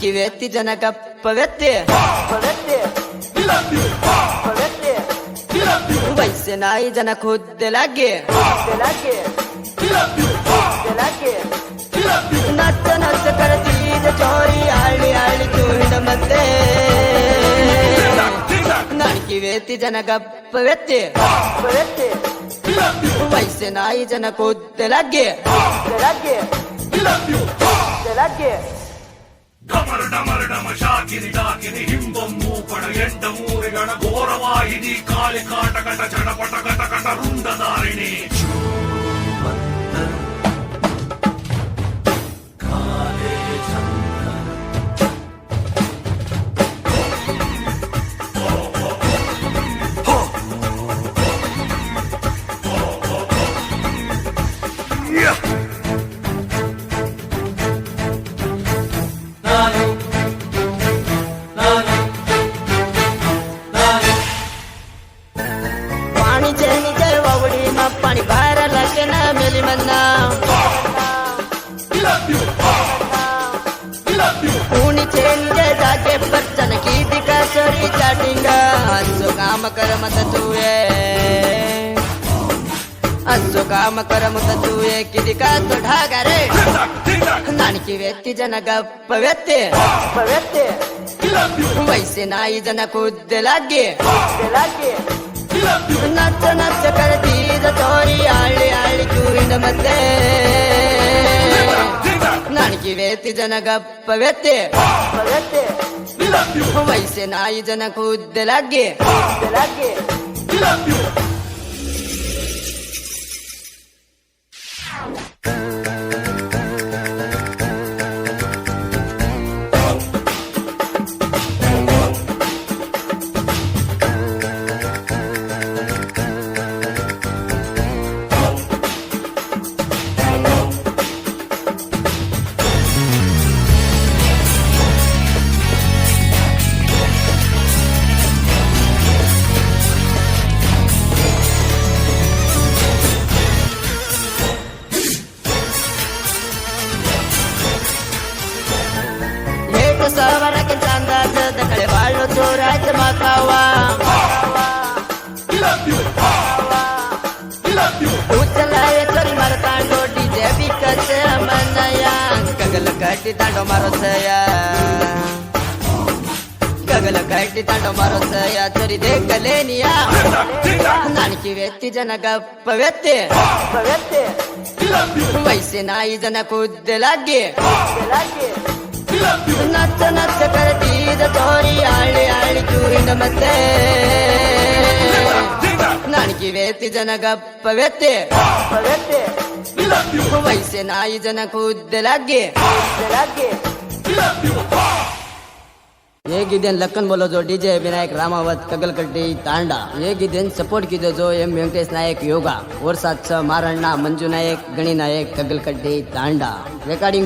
ನಾಣಿಕೆ ವ್ಯಕ್ತಿ ಜನಕ ಪವ್ಯತ್ತಿ ವಯಸ್ಸೆ ನಾಯಿ ಜನ ಖುದ್ದೆಲಾಗೆ ನಚ್ಚ ನಚ್ಚ ಕರತೀದ ಚೋರಿ ಆಳಿ ಆಳಿ ತೂರಿದ ಮತ್ತೆ ನಾಣಿಕೆ ವ್ಯಕ್ತಿ ಜನಕ ಪವ್ಯತ್ತಿ ವಯಸ್ಸೆ ನಾಯಿ ಜನ ಖುದ್ದೆಲಾಗೆ ಡಮರ್ ಡಮರ್ ಡಮ ಶಾಕಿನಿ ಡಾಕಿನಿ ಹಿಂಬೊಮ್ಮು ಪಡ ಎಂಡ ಮೂರಿಗಣ ಘೋರವಾಹಿನಿ ಕಾಳಿ ಕಾಟಕಟ ಚಡಪಟ ಕಟಕಟ ರುಂಡದಾರಿಣಿ पाणी बाहेर लागते ना मेली मन्ना कुणी निजे जागे बच्चन की दिका चोरी चाटिंग असो काम कर मत तुये असो काम कर मत तुये किती का तो ढागा रे नाणकी व्यक्ती जन गप्प व्यक्ती वैसे नाई जन खुद्द लागे ನಚ್ಚ ನಚ್ಚ ಕರತೀದ ಚೋರಿ ಆಳಿ ಆಳಿ ಚೂರಿನ ಮತ್ತೆ ನಾಣಿಕೆ ವ್ಯಕ್ತಿ ಜನ ಗಪ್ಪ ವ್ಯಕ್ತಿ ವಯಸ್ಸೆ ನಾಯಿ ಜನ ಖುದ್ದೆಲಾಗೆ सवरके चांदाच दखळे वाळलो चोराच माकावा उचलाय चोरी मारतांडो डीजे बिकच मनया गगल कटी तांडो मारोसया गगल कटी तांडो मारोसया चोरी देखले निया नाणकी व्यक्ती जन गप्प व्यक्ती वैसे नाई जन खुद्द लागे ನಚ್ಚ ನಚ್ಚ ಕರತೀದ ಚೋರಿ ಆಳಿ ಆಳಿ ಚೂರಿನ ಮತ್ತೆ ನಾಣಿಕೆ ವ್ಯಕ್ತಿ ಜನ ಗಪ್ಪ ವ್ಯಕ್ತಿ ವಯಸ್ಸೆ ನಾಯಿ ಜನ ಖುದ್ದೆಲಾಗೆ ಹೇಗಿದ್ದೇನೆ ಲಕ್ಕನ್ बोलो जो डीजे विनायक रामावत कगलकट्टी तांडा ಹೇಗಿದ್ದೇನೆ सपोर्ट कीजिए जो एम वेंकटेश नायक योगा और साथ मारण्णा मंजू नायक गणी नायक कगलकट्टी तांडा रिकॉर्डिंग